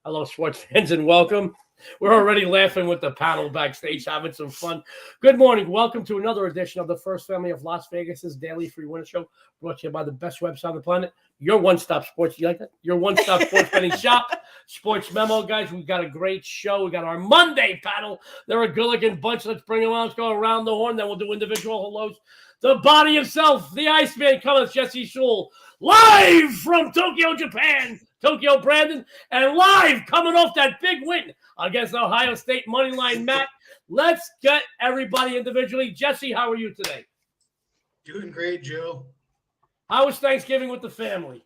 Hello, sports fans, and welcome. We're already laughing with the panel backstage, having some fun. Good morning. Welcome to another edition of the First Family of Las Vegas's Daily Free Winner Show, brought to you by the best website on the planet, your one-stop sports. You like that? Your one-stop sports betting shop, SportsMemo, guys. We got a great show. We got our Monday panel. They're a good-looking bunch. Let's bring them on. Let's go around the horn. Then we'll do individual hellos. The body himself, the Iceman, coming, Jesse Schule, live from Tokyo, Japan. Tokyo, Brandon, and live coming off that big win against Ohio State, Moneyline, Matt. Let's get everybody individually. Jesse, how are you today? Doing great, Joe. How was Thanksgiving with the family?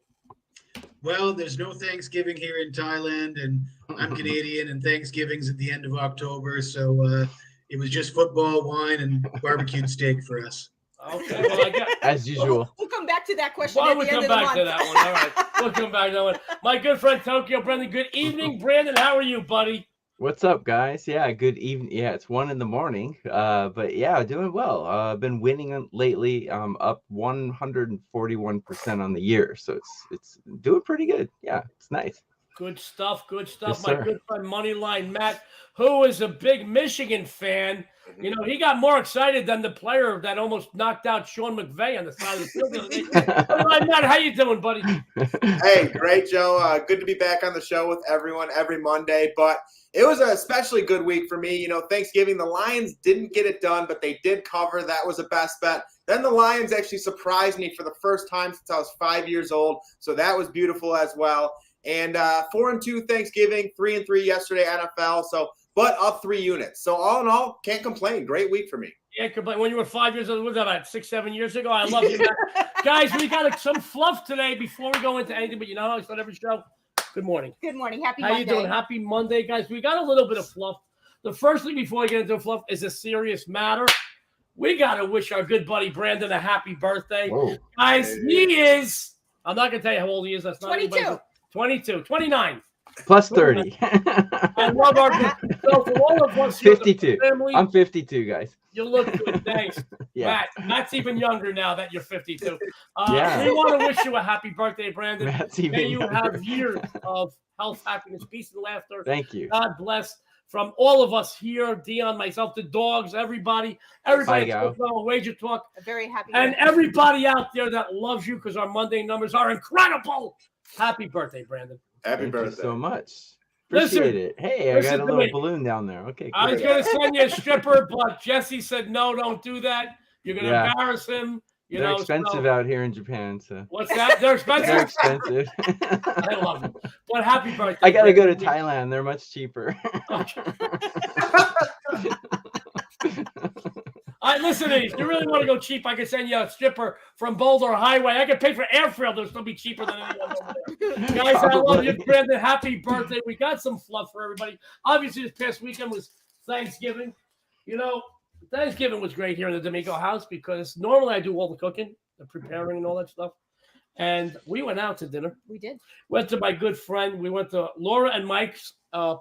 Well, there's no Thanksgiving here in Thailand, and I'm Canadian, and Thanksgiving's at the end of October, so it was just football, wine, and barbecued steak for us. Okay, well, as usual. We'll come back to that question. Well, we'll come back to that one. All right, we'll come back to that one. My good friend Tokyo, Brandon. Good evening, Brandon. How are you, buddy? What's up, guys? Yeah, good evening. Yeah, it's 1 a.m. But yeah, doing well. I've been winning lately. Up 141% on the year, so it's doing pretty good. Yeah, it's nice. Good stuff. Good stuff. Yes, my sir. good friend Moneyline Matt, who is a big Michigan fan. You know, he got more excited than the player that almost knocked out Sean McVay on the side of the field. Moneyline Matt, how you doing, buddy? Hey, great, Joe. Good to be back on the show with everyone every Monday. But it was an especially good week for me. You know, Thanksgiving, the Lions didn't get it done, but they did cover. That was a best bet. Then the Lions actually surprised me for the first time since I was 5 years old. So that was beautiful as well. And 4-2 Thanksgiving, 3-3 yesterday NFL. But up 3 units. So all in all, can't complain. Great week for me. Yeah, complain. When you were 5 years old, what was that, about 6, 7 years ago? I love you, man. Guys, we got some fluff today before we go into anything, but you know how I start every show? Good morning. Good morning. Happy How Monday. you doing? Happy Monday, guys. We got a little bit of fluff. The first thing before we get into fluff is a serious matter. We got to wish our good buddy Brandon a happy birthday. Whoa. Guys, he is, I'm not going to tell you how old he is. That's not 22. 22, 29. Plus 30. I love our so for all of us here, 52. family, I'm 52, guys. you look good. Thanks. Yeah. Matt's even younger now that you're 52. Yeah. We want to wish you a happy birthday, Brandon. Matt's even May you younger. have years of health, happiness, peace, and laughter. Thank you. God bless from all of us here, Dionne, myself, the dogs, everybody Bye, at Gal. WagerTalk, A very happy and birthday. everybody out there that loves you because our Monday numbers are incredible. Happy birthday, Brandon. Happy Thank birthday. you so much. Listen- Appreciate it. Hey, I listen got a to little me. balloon down there. Okay, I was cool. going to send you a stripper, but Jesse said, no, don't do that. You're going to Yeah. embarrass him. You They're know, expensive so- out here in Japan, so What's that? They're expensive? they're expensive. I love them. But happy birthday. I gotta go to Brandon. Thailand. They're much cheaper. Listen, if you really want to go cheap, I can send you a stripper from Boulder Highway. I can pay for airfare. They'll still be cheaper than anyone over there. Guys, I love you, Brandon. Happy birthday. We got some fluff for everybody. Obviously, this past weekend was Thanksgiving. You know, Thanksgiving was great here in the D'Amico house because normally I do all the cooking, the preparing and all that stuff. And we went out to dinner. We did. Went to my good friend. We went to Laura and Mike's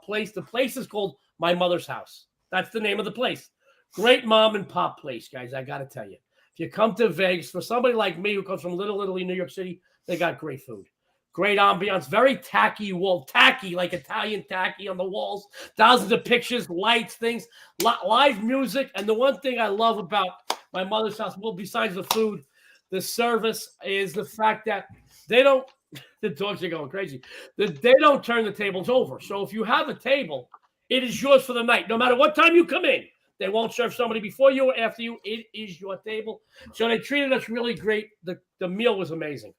place. The place is called My Mother's House. That's the name of the place. Great mom and pop place, guys. I got to tell you. If you come to Vegas, for somebody like me who comes from Little Italy, New York City, they got great food. Great ambiance. Very tacky like Italian tacky on the walls. Thousands of pictures, lights, things, live music. And the one thing I love about My Mother's House, well, besides the food, the service is the fact that they don't, the dogs are going crazy. They don't turn the tables over. So if you have a table, it is yours for the night. No matter what time you come in, they won't serve somebody before you or after you. It is your table. So they treated us really great. The meal was amazing.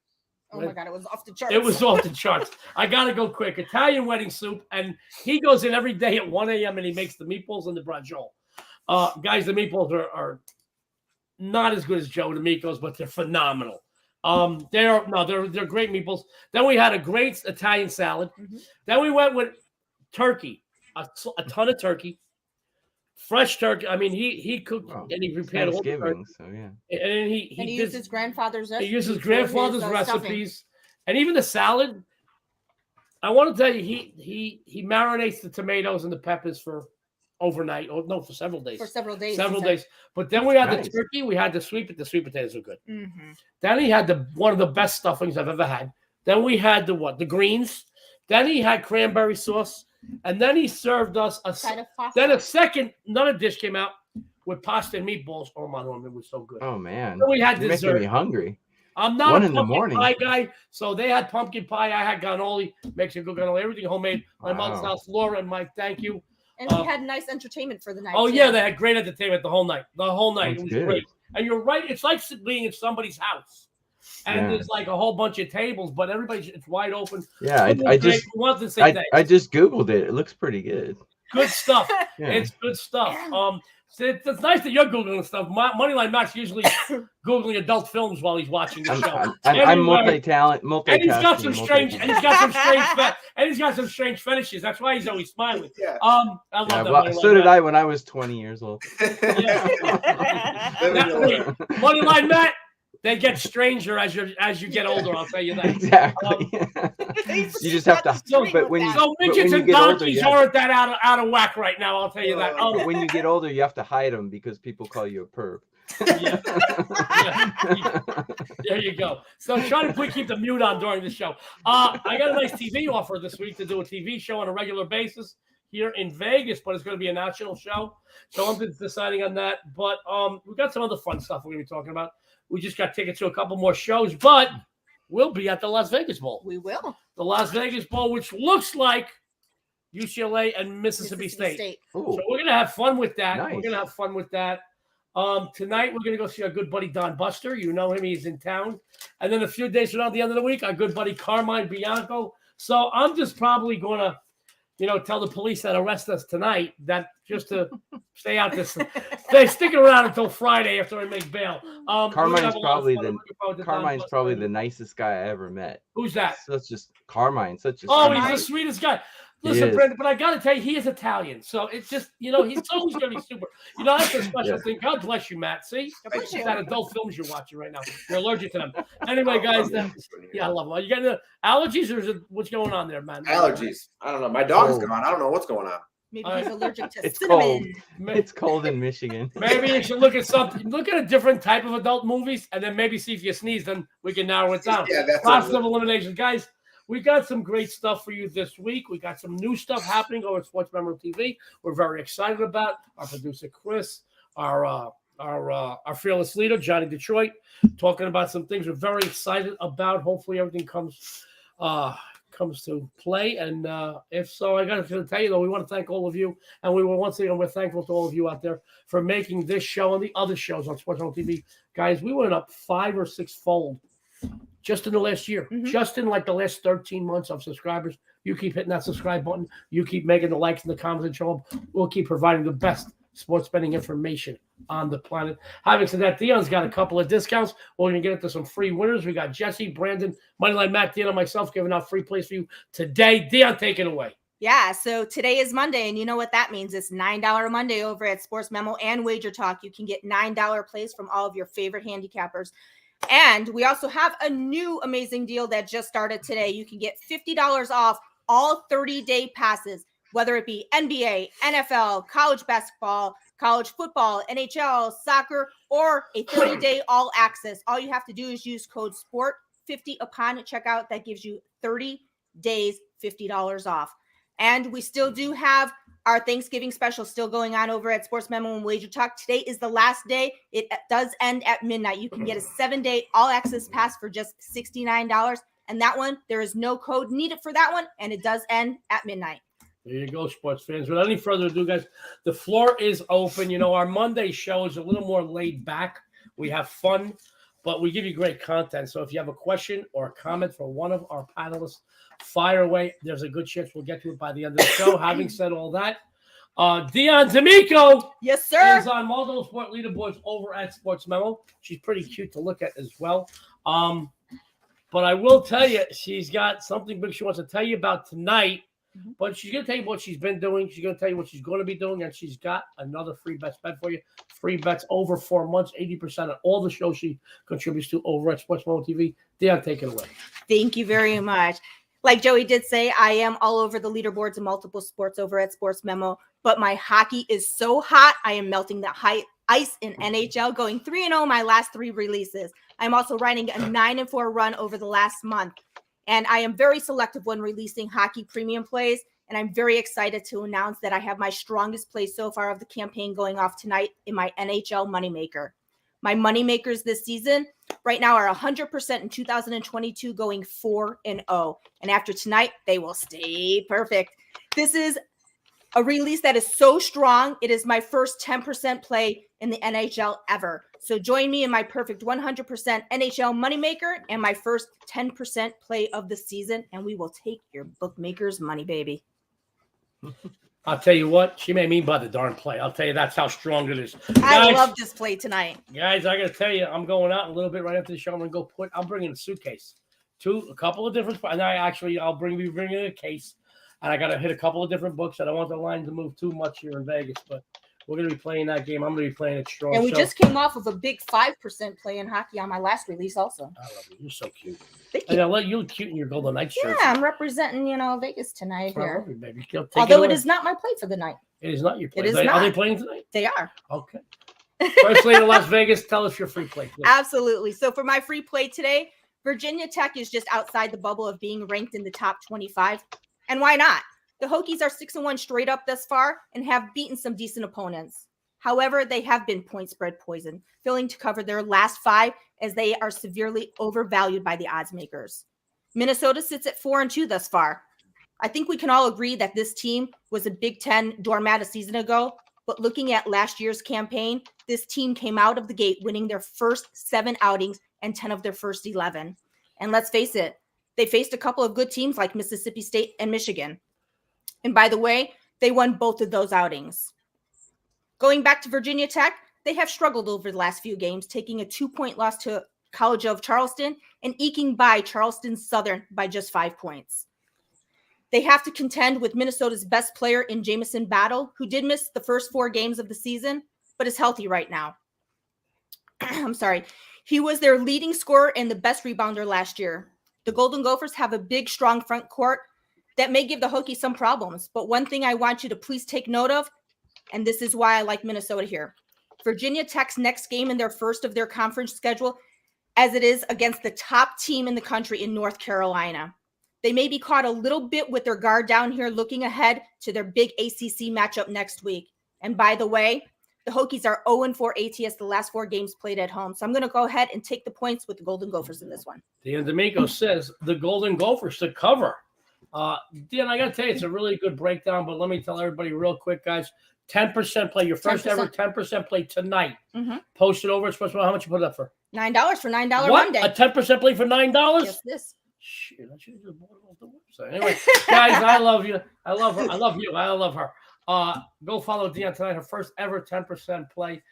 Oh my God, it was off the charts. It was off the charts. I got to go quick. Italian wedding soup. And he goes in every day at 1 a.m. and he makes the meatballs and the braciole. Guys, the meatballs are not as good as Joe D'Amico's, but they're phenomenal. They're great meatballs. Then we had a great Italian salad. Mm-hmm. Then we went with turkey, a ton of turkey, fresh turkey. I mean, he cooked and he prepared all the Thanksgiving, turkey. so yeah. And he used his grandfather's recipes. He used his for grandfather's his, recipes, and even the salad. I want to tell you, he marinates the tomatoes and the peppers for overnight. Oh no, for several days. For several days. Several days. But then we had Nice. the turkey. We had the sweet potatoes were good. Mm-hmm. Then he had one of the best stuffings I've ever had. Then we had the greens. Then he had cranberry sauce. And then he served us Side of pasta. then another dish came out with pasta and meatballs. Oh my God, it was so good. Oh man, So we had you're dessert. making me hungry. I'm not 1 a in the pumpkin morning. pie guy, so they had pumpkin pie. I had cannoli, Mexican cannoli, everything homemade. My mother's Wow. house. Laura and Mike, thank you. And we had nice entertainment for the night. Oh too. yeah, they had great entertainment the whole night. The whole night. Sounds It was good. great. And you're right. It's like being in somebody's house. And Yeah. there's like a whole bunch of tables, but it's wide open. Yeah, Food was I great. just We wanted to say thanks. I just Googled it. It looks pretty good. Good stuff. Yeah. It's good stuff. So it's nice that you're Googling stuff. Moneyline Max usually Googling adult films while he's watching the show. I'm multi-talent, And he's got some strange, multitasking. and he's got some strange fetishes. That's why he's always smiling. Yeah. I love Yeah, that. well, Moneyline so did Matt. I when I was 20 years old. Moneyline Matt, they get stranger as you get older. I'll tell you that. Exactly. You just have to. But when you, So but midgets when and you get older, donkeys you have, aren't that out of whack right now. I'll tell you that. but when you get older, you have to hide them because people call you a perv. Yeah. There you go. So try to keep the mute on during the show. I got a nice TV offer this week to do a TV show on a regular basis here in Vegas, but it's going to be a national show. So I'm just deciding on that. But we've got some other fun stuff we're going to be talking about. We just got tickets to a couple more shows, but we'll be at the Las Vegas Bowl. We will. The Las Vegas Bowl, which looks like UCLA and Mississippi State. Ooh. So we're going to have fun with that. Nice. We're going to have fun with that. Tonight, we're going to go see our good buddy Don Buster. You know him. He's in town. And then a few days from now, at the end of the week, our good buddy Carmine Bianco. So I'm just probably going to, tell the police that arrest us tonight, that just to stay out this. They stick around until Friday after I make bail. Carmine's probably the nicest guy I ever met. Who's that? Carmine. Such a Oh, sweet he's guy. the sweetest guy. Listen, is. Brandon, but I got to tell you, he is Italian. So it's just, he's always going to be super. That's a special thing. God bless you, Matt. See? bless you. That adult films you're watching right now. You're allergic to them. Anyway, guys, I love them. You got the allergies or is it, what's going on there, man? Allergies. I don't know. My dog's gone. I don't know what's going on. Maybe he's allergic to It's cinnamon. cold. It's cold in Michigan. Maybe you should look at something. Look at a different type of adult movies, and then maybe see if you sneeze, then we can narrow it down. Yeah, that's Process of elimination. Guys, we got some great stuff for you this week. We got some new stuff happening over at SportsMemo TV. We're very excited about our producer Chris, our fearless leader Johnny Detroit, talking about some things we're very excited about. Hopefully, everything comes to play. And if so, I got to tell you though, we want to thank all of you, and we're thankful to all of you out there for making this show and the other shows on SportsMemo TV. Guys, we went up 5 or 6 fold. Just in the last year, just in like the last 13 months of subscribers. You keep hitting that subscribe button. You keep making the likes and the comments and show up. We'll keep providing the best sports betting information on the planet. Having said that, Dion's got a couple of discounts. We're going to get into some free winners. We got Jesse, Brandon, Moneyline, Matt, Dion, and myself giving out free plays for you today. Dion, take it away. Yeah, so today is Monday, and you know what that means. It's $9 Monday over at SportsMemo and WagerTalk. You can get $9 plays from all of your favorite handicappers. And we also have a new amazing deal that just started today. You can get $50 off all 30-day passes, whether it be NBA, NFL, college basketball, college football, NHL, soccer, or a 30-day all access. All you have to do is use code SPORT50 upon checkout. That gives you 30 days, $50 off. And we still do have our Thanksgiving special still going on over at SportsMemo and WagerTalk. Today is the last day. It does end at midnight. You can get a 7-day all-access pass for just $69. And that one, there is no code needed for that one, and it does end at midnight. There you go, sports fans. Without any further ado, guys, the floor is open. Our Monday show is a little more laid back. We have fun, but we give you great content. So if you have a question or a comment for one of our panelists, fire away. There's a good chance we'll get to it by the end of the show. Having said all that, Dionne D'Amico yes, sir, is on multiple sport leaderboards over at SportsMemo. She's pretty cute to look at as well. But I will tell you, she's got something big she wants to tell you about tonight. But she's going to tell you what she's been doing. She's going to tell you what she's going to be doing. And she's got another free bets bet for you. Free bets over 4 months, 80% of all the shows she contributes to over at SportsMemo TV. Dionne, take it away. Thank you very much. Like Joey did say, I am all over the leaderboards in multiple sports over at SportsMemo, but my hockey is so hot, I am melting the ice in NHL, going 3-0 my last 3 releases. I'm also riding a 9-4 run over the last month. And I am very selective when releasing hockey premium plays. And I'm very excited to announce that I have my strongest play so far of the campaign going off tonight in my NHL Moneymaker. My Moneymakers this season right now are 100% in 2022, going 4-0. And after tonight, they will stay perfect. This is a release that is so strong. It is my first 10% play in the NHL ever. So join me in my perfect 100% NHL Moneymaker and my first 10% play of the season, and we will take your bookmaker's money, baby. I'll tell you what, she made me buy the darn play. I'll tell you, that's how strong it is. I love this play tonight. Guys, I got to tell you, I'm going out in a little bit right after the show. I'm bringing a suitcase. A couple of different, and I'll be bringing a case. And I got to hit a couple of different books. I don't want the line to move too much here in Vegas, but we're going to be playing that game. I'm going to be playing it strong. And we just came off of a big 5% play in hockey on my last release also. I love you. You're so cute. Thank you. And I let you look cute in your Golden Knights shirt. Yeah, I'm representing, Vegas tonight here. You, baby. Although it is not my play for the night. It is not your play. It is not. not. Are they playing tonight? They are. Okay. First play in Las Vegas. Tell us your free play, please. Absolutely. So for my free play today, Virginia Tech is just outside the bubble of being ranked in the top 25. And why not? The Hokies are 6-1 straight up thus far and have beaten some decent opponents. However, they have been point spread poison, failing to cover their last 5 as they are severely overvalued by the odds makers. Minnesota sits at 4-2 thus far. I think we can all agree that this team was a Big Ten doormat a season ago, but looking at last year's campaign, this team came out of the gate winning their first 7 outings and 10 of their first 11. And let's face it, they faced a couple of good teams like Mississippi State and Michigan. And by the way, they won both of those outings. Going back to Virginia Tech, they have struggled over the last few games, taking a 2-point loss to College of Charleston and eking by Charleston Southern by just 5 points. They have to contend with Minnesota's best player in Jamison Battle, who did miss the first 4 games of the season, but is healthy right now. I'm sorry. He was their leading scorer and the best rebounder last year. The Golden Gophers have a big, strong front court that may give the Hokies some problems. But one thing I want you to please take note of, and this is why I like Minnesota here. Virginia Tech's next game in their first of their conference schedule, as it is against the top team in the country in North Carolina. They may be caught a little bit with their guard down here looking ahead to their big ACC matchup next week. And by the way, the Hokies are 0-4 ATS the last 4 games played at home. So I'm going to go ahead and take the points with the Golden Gophers in this one. Dionne and D'Amico says the Golden Gophers to cover. Dionne, I got to tell you, it's a really good breakdown, but let me tell everybody real quick, guys. 10% play, your first 10%. Ever 10% play tonight. Mm-hmm. Post it over at SportsMemo. How much you put it up for? $9 for $9 what? Monday. A 10% play for $9? Yes, this. Shit, I should have just bought it off the website. Anyway, guys, I love you. I love her. I love you. I love her. Go follow Dionne tonight. Her first ever 10% play.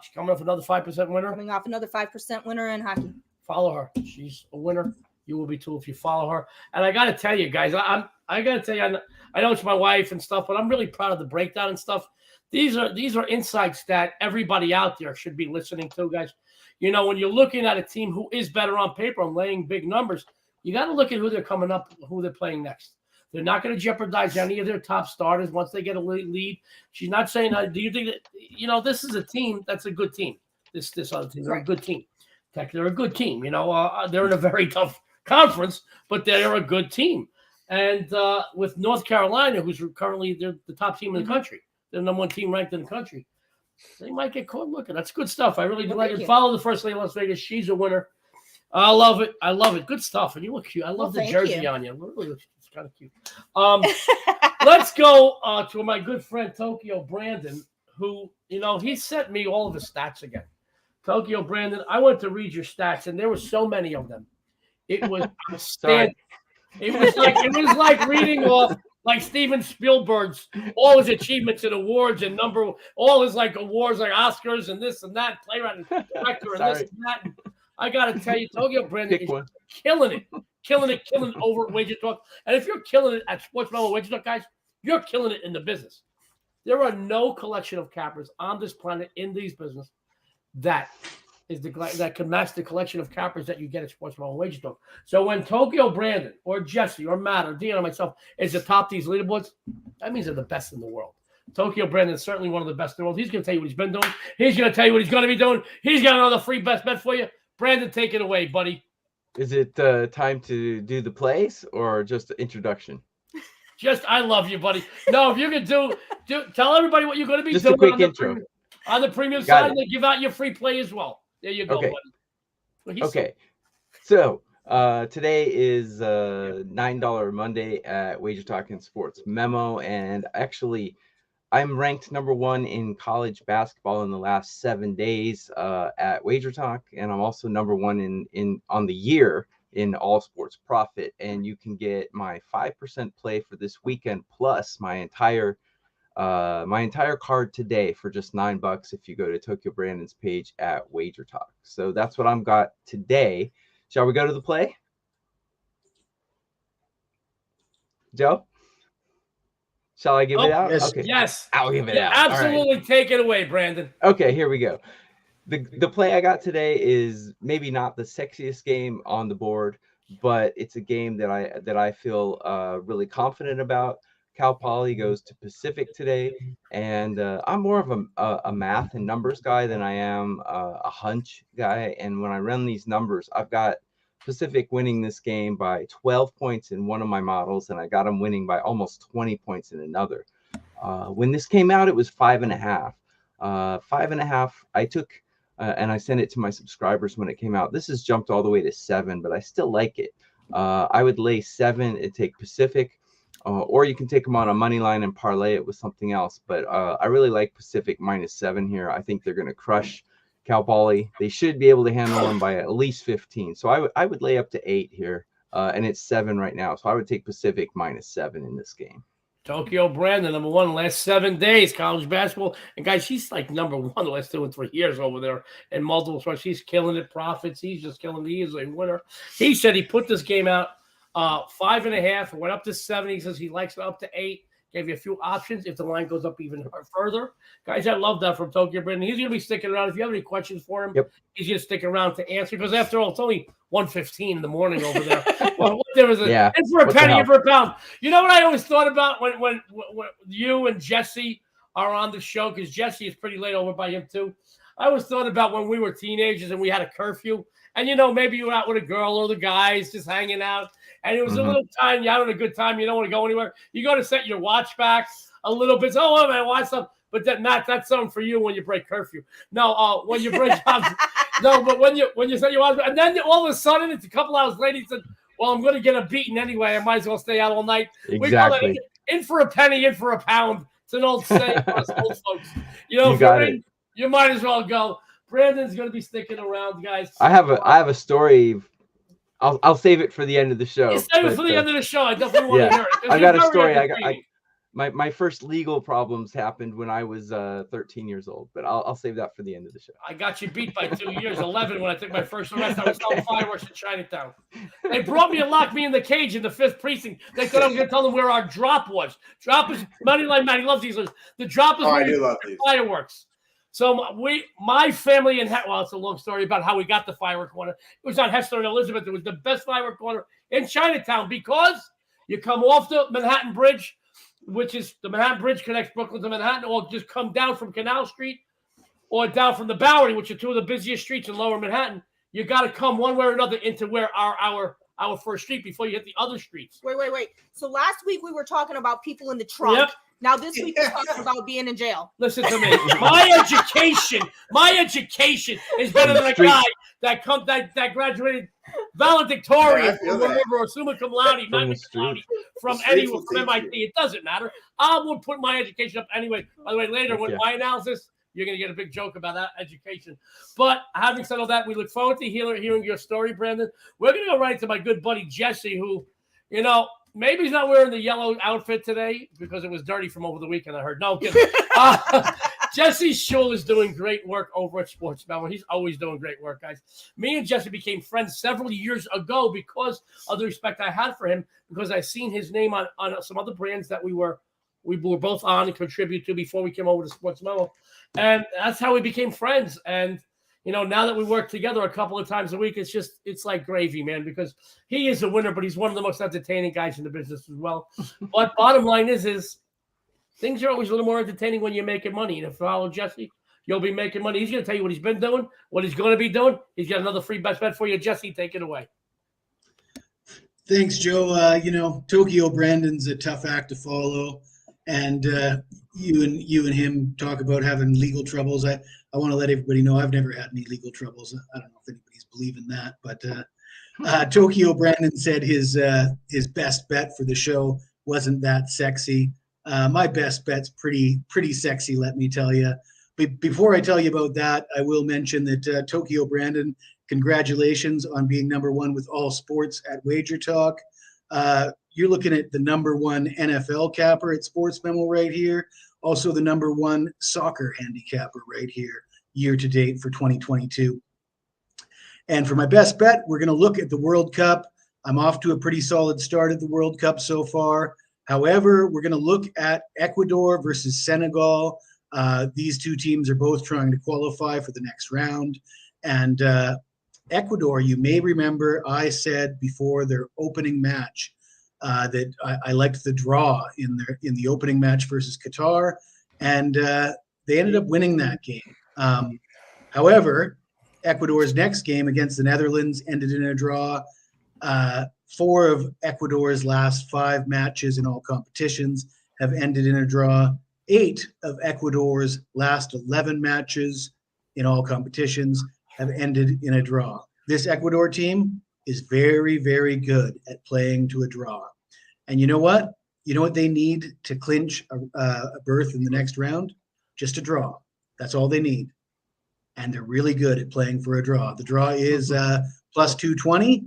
She's coming off another 5% winner. Coming off another 5% winner in hockey. Follow her. She's a winner. You will be too if you follow her. And I got to tell you, guys, I got to tell you, I know it's my wife and stuff, but I'm really proud of the breakdown and stuff. These are insights that everybody out there should be listening to, guys. You know, when you're looking at a team who is better on paper and laying big numbers, you got to look at who they're coming up, who they're playing next. They're not going to jeopardize any of their top starters once they get a lead. She's not saying, do you think that, this is a team that's a good team. This other team, they're a good team. They're a good team. They're in a very tough conference, but they're a good team. And with North Carolina, who's currently the top team in the country, they're the number 1 team ranked in the country. They might get caught looking. That's good stuff. I really do like it. Follow the first lady in Las Vegas. She's a winner. I love it. I love it. Good stuff. And you look cute. I love the jersey on you. Really, it's kind of cute. Let's go to my good friend Tokyo Brandon, who, he sent me all of his stats again. Tokyo Brandon, I went to read your stats, and there were so many of them. It was outstanding. It was like reading off like Steven Spielberg's all his achievements and awards and all his like awards like Oscars and this and that, playwright and director and this and that. And I got to tell you, Tokyo Brandon is killing it over at WagerTalk. And if you're killing it at SportsMemo WagerTalk, guys, you're killing it in the business. There are no collection of cappers on this planet in these business that can match the collection of cappers that you get at SportsMemo WagerTalk. So when Tokyo Brandon or Jesse or Matt or Dionne or myself is atop these leaderboards, that means they're the best in the world. Tokyo Brandon is certainly one of the best in the world. He's going to tell you what he's been doing. He's going to tell you what he's going to be doing. He's got another free best bet for you. Brandon, take it away, buddy. Is it time to do the plays or just introduction? Just, I love you, buddy. No, if you could do tell everybody what you're going to be Just doing a quick intro. On the premium Got side, it. and they give out your free play as well. There you go, Okay. buddy. Well, Okay. So today is $9 Monday at WagerTalk and SportsMemo, and actually, I'm ranked number 1 in college basketball in the last 7 days at WagerTalk, and I'm also number 1 in on the year in all sports profit. And you can get my 5% play for this weekend plus my entire card today for just $9 if you go to Tokyo Brandon's page at WagerTalk. So that's what I'm got today. Shall we go to the play? Joe? Shall I give it out? Yes. Okay. Yes. I'll give it Yeah, out. absolutely. All right. Take it away, Brandon. Okay, here we go. The play I got today is maybe not the sexiest game on the board, but it's a game that I feel really confident about. Cal Poly goes to Pacific today, and I'm more of a math and numbers guy than I am a hunch guy. And when I run these numbers, I've got Pacific winning this game by 12 points in one of my models, and I got them winning by almost 20 points in another. When this came out, it was 5.5. 5.5. I took and I sent it to my subscribers when it came out. This has jumped all the way to 7, but I still like it. I would lay 7 and take Pacific, or you can take them on a money line and parlay it with something else. But I really like Pacific -7 here. I think they're going to crush Cal Poly. They should be able to handle them by at least 15. So I would lay up to 8 here, and it's 7 right now. So I would take Pacific -7 in this game. Tokyo Brandon, number 1 last 7 days, college basketball. And guys, she's like number 1 the last 2 and 3 years over there in multiple sports. She's killing it. Profits. He's just killing it. He is a winner. He said he put this game out 5.5, went up to 7. He says he likes it up to 8. Gave you a few options if the line goes up even further. Guys, I love that from Tokyo Brandon. He's going to be sticking around. If you have any questions for him, he's going to stick around to answer, because after all, it's only 1:15 in the morning over there. Well, what difference? Yeah. And for a penny and for a pound. You know what I always thought about when you and Jesse are on the show, because Jesse is pretty late over by him too. I always thought about when we were teenagers and we had a curfew, and maybe you were out with a girl or the guys just hanging out, and it was a little time, you're having a good time, you don't want to go anywhere. You go to set your watch back a little bit. So, oh man, watch something. But that, Matt, that's something for you when you break curfew. No, when you break no, but when you set your watch, and then all of a sudden it's a couple hours later, he said, well, I'm going to get a beating anyway. I might as well stay out all night. Exactly. We call it in for a penny, in for a pound. It's an old saying for us old folks. You got it. You might as well go. Brandon's going to be sticking around, guys. I have a story. I'll save it for the end of the show. Save it for the end of the show. I definitely want to hear it. I got a story. My first legal problems happened when I was 13 years old, but I'll save that for the end of the show. I got you beat by 2 years, 11 when I took my first arrest. I was selling fireworks in Chinatown. They brought me and locked me in the cage in the 5th precinct. They thought I was going to tell them where our drop was. Drop is Moneyline. Man, he loves these. The drop is I do love these fireworks. So my family and it's a long story about how we got the firework corner. It was on Hester and Elizabeth. It was the best firework corner in Chinatown, because you come off the Manhattan Bridge, which is the Manhattan Bridge connects Brooklyn to Manhattan, or just come down from Canal Street or down from the Bowery, which are 2 of the busiest streets in Lower Manhattan. You got to come one way or another into where our first street before you hit the other streets. Wait. So last week we were talking about people in the trunk. Yep. Now this week we're talking about being in jail. Listen to me. My education is better than a guy that graduated valedictorian or summa cum laude, from anywhere, from MIT. It doesn't matter. I would put my education up anyway. By the way, later with my analysis, you're going to get a big joke about that education. But having said all that, we look forward to hearing your story, Brandon. We're going to go right into my good buddy Jesse, who, maybe he's not wearing the yellow outfit today because it was dirty from over the weekend, I heard. No, I'm kidding. Jesse Schule is doing great work over at SportsMemo. He's always doing great work, guys. Me and Jesse became friends several years ago because of the respect I had for him, because I seen his name on some other brands that we were both on and contribute to before we came over to SportsMemo. And that's how we became friends. And now that we work together a couple of times a week, it's like gravy, man, because he is a winner, but he's one of the most entertaining guys in the business as well. But bottom line is things are always a little more entertaining when you're making money. And if you follow Jesse, you'll be making money. He's going to tell you what he's been doing, what he's going to be doing. He's got another free best bet for you. Jesse, take it away. Thanks, Joe. Tokyo Brandon's a tough act to follow, and you and him talk about having legal troubles. I want to let everybody know I've never had any legal troubles. I don't know if anybody's believing that, but Tokyo Brandon said his best bet for the show wasn't that sexy. My best bet's pretty sexy, let me tell you. Before I tell you about that, I will mention that Tokyo Brandon, congratulations on being number one with all sports at WagerTalk. You're looking at the number one NFL capper at SportsMemo right here. Also the number one soccer handicapper right here, year to date for 2022. And for my best bet, we're going to look at the World Cup. I'm off to a pretty solid start at the World Cup so far. However, we're going to look at Ecuador versus Senegal. These two teams are both trying to qualify for the next round. And Ecuador, you may remember I said before their opening match that I liked the draw in the opening match versus Qatar, and they ended up winning that game. However, Ecuador's next game against the Netherlands ended in a draw. 4 of Ecuador's last 5 matches in all competitions have ended in a draw. 8 of Ecuador's last 11 matches in all competitions have ended in a draw. This Ecuador team is very, very good at playing to a draw. And you know what? You know what they need to clinch a berth in the next round? Just a draw. That's all they need. And they're really good at playing for a draw. The draw is plus 220,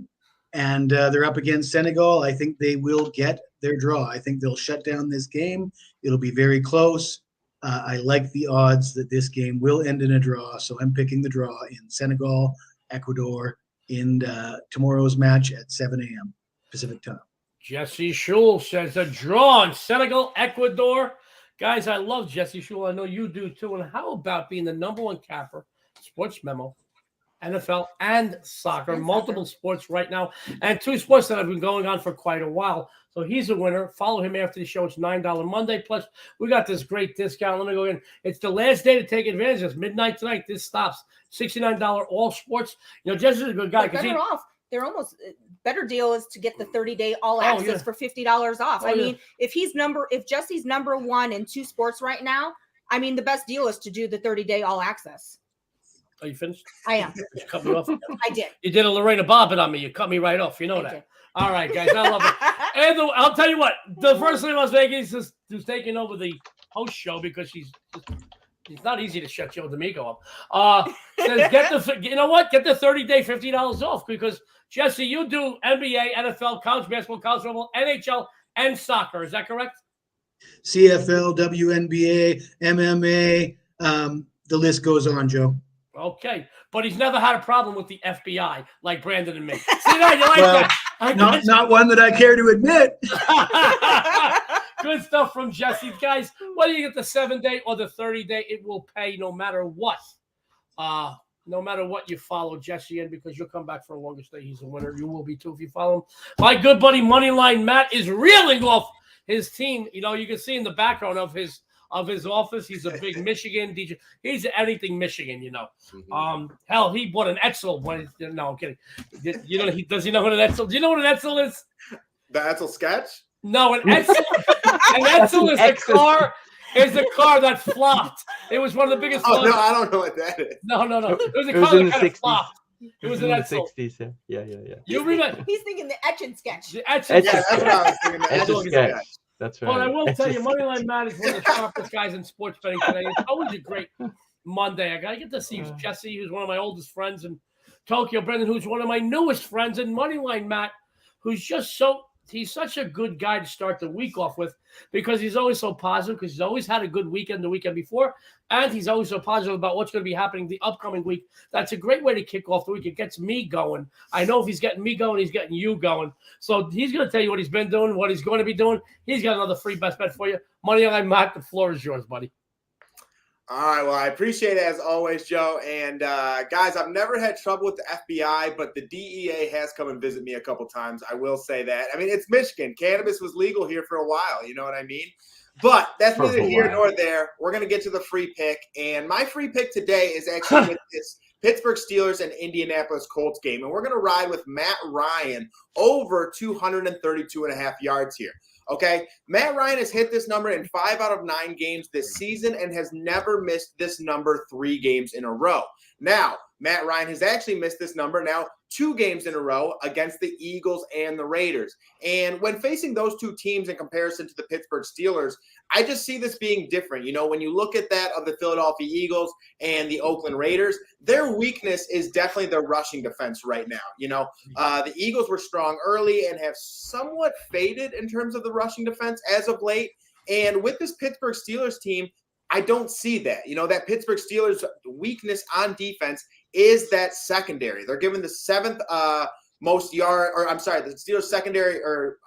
and they're up against Senegal. I think they will get their draw. I think they'll shut down this game. It'll be very close. I like the odds that this game will end in a draw, so I'm picking the draw in Senegal, Ecuador, in tomorrow's match at 7 a.m. Pacific time. Jesse Schule says a draw in Senegal, Ecuador. Guys, I love Jesse Schule. I know you do too. And how about being the number one capper, SportsMemo, NFL and soccer, multiple sports right now, and 2 sports that have been going on for quite a while. So he's a winner. Follow him after the show. It's $9 Monday. Plus, we got this great discount. Let me go in. It's the last day to take advantage of this. Midnight tonight. This stops. $69 all sports. Jesse's a good guy. They're better off. They're almost better deal is to get the 30-day all access for $50 off. I mean, if Jesse's number 1 in 2 sports right now, I mean, the best deal is to do the 30-day all access. Are you finished? I am. You cut me off. I did. You did a Lorena Bobbitt on me. You cut me right off. You know that. All right, guys. I love it. And I'll tell you what. The first thing in Las Vegas is taking over the host show because it's not easy to shut Joe D'Amico up. Says get the 30-day $50 off because Jesse, you do NBA, NFL, college basketball, college football, NHL, and soccer. Is that correct? CFL, WNBA, MMA. The list goes on, Joe. Okay, but he's never had a problem with the FBI like Brandon and me. See that? You like that? Not one that I care to admit. Good stuff from Jesse. Guys, whether you get the 7-day or the 30-day, it will pay no matter what. No matter what you follow Jesse in, because you'll come back for a longer stay. He's a winner. You will be too if you follow him. My good buddy Moneyline Matt is reeling off his team. You can see in the background of his office, he's a big Michigan DJ. He's anything Michigan, Hell, he bought an Etzel. No, I'm kidding. Does he know what an Etzel? Do you know what an Etzel is? The Etzel sketch? No, an Etzel. An Etzel is a car. Is a car that flopped. It was one of the biggest. Oh, no, I don't know what that is. No. It was a car that kind of flopped. It was in the 60s. Yeah. You remember? He's thinking the etching sketch. The etching sketch. That's what I was thinking. The Etching sketch. That's right. Well, I will tell you, Moneyline Matt is one of the sharpest guys in sports betting today. It's always a great Monday. I get to see Jesse, who's one of my oldest friends, and Tokyo Brendan, who's one of my newest friends, and Moneyline Matt, who's just he's such a good guy to start the week off with because he's always so positive because he's always had a good weekend the weekend before, and he's always so positive about what's going to be happening the upcoming week. That's a great way to kick off the week. It gets me going. I know if he's getting me going, he's getting you going. So he's going to tell you what he's been doing, what he's going to be doing. He's got another free best bet for you. Moneyline Matt, the floor is yours, buddy. All right. Well, I appreciate it as always, Joe. And guys, I've never had trouble with the FBI, but the DEA has come and visit me a couple times. I will say that. I mean, it's Michigan. Cannabis was legal here for a while. You know what I mean? But that's neither here nor there. We're going to get to the free pick. And my free pick today is actually with Pittsburgh Steelers and Indianapolis Colts game. And we're going to ride with Matt Ryan over 232.5 yards here. Okay, Matt Ryan has hit this number in 5 out of 9 games this season and has never missed this number 3 games in a row. Now, Matt Ryan has actually missed this number now 2 games in a row against the Eagles and the Raiders. And when facing those 2 teams in comparison to the Pittsburgh Steelers, I just see this being different. You know, when you look at that of the Philadelphia Eagles and the Oakland Raiders, their weakness is definitely their rushing defense right now. You know, the Eagles were strong early and have somewhat faded in terms of the rushing defense as of late. And with this Pittsburgh Steelers team, I don't see that. You know, that Pittsburgh Steelers weakness on defense is that secondary. They're given the 7th most yard, or I'm sorry, the Steelers secondary or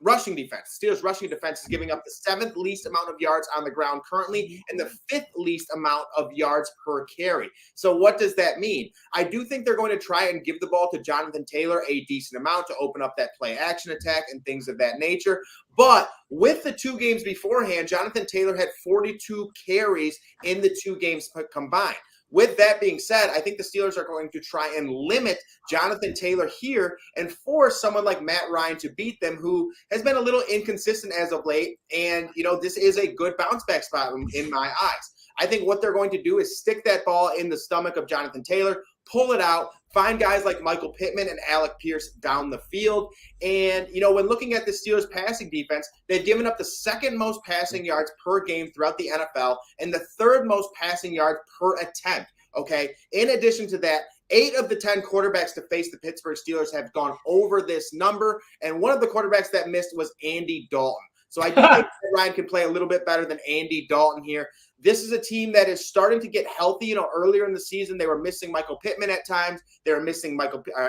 rushing defense. Steelers rushing defense is giving up the 7th least amount of yards on the ground currently and the 5th least amount of yards per carry. So what does that mean? I do think they're going to try and give the ball to Jonathan Taylor a decent amount to open up that play action attack and things of that nature. But with the 2 games beforehand, Jonathan Taylor had 42 carries in the 2 games combined. With that being said, I think the Steelers are going to try and limit Jonathan Taylor here and force someone like Matt Ryan to beat them, who has been a little inconsistent as of late. And, you know, this is a good bounce back spot in my eyes. I think what they're going to do is stick that ball in the stomach of Jonathan Taylor, pull it out, find guys like Michael Pittman and Alec Pierce down the field. And, you know, when looking at the Steelers passing defense, they've given up the 2nd most passing yards per game throughout the NFL and the 3rd most passing yards per attempt. Okay. In addition to that, 8 of the 10 quarterbacks to face the Pittsburgh Steelers have gone over this number. And one of the quarterbacks that missed was Andy Dalton. So I do think Ryan can play a little bit better than Andy Dalton here. This is a team that is starting to get healthy. You know, earlier in the season, they were missing Michael Pittman at times. They were missing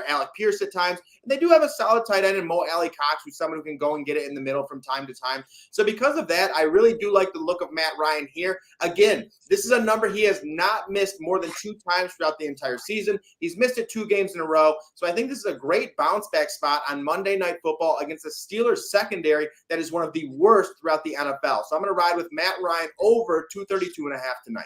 Alec Pierce at times. And they do have a solid tight end in Mo Alley Cox, who's someone who can go and get it in the middle from time to time. So because of that, I really do like the look of Matt Ryan here. Again, this is a number he has not missed more than 2 times throughout the entire season. He's missed it 2 games in a row. So I think this is a great bounce back spot on Monday Night Football against the Steelers secondary that is one of the worst throughout the NFL. So I'm going to ride with Matt Ryan over 232.5 tonight.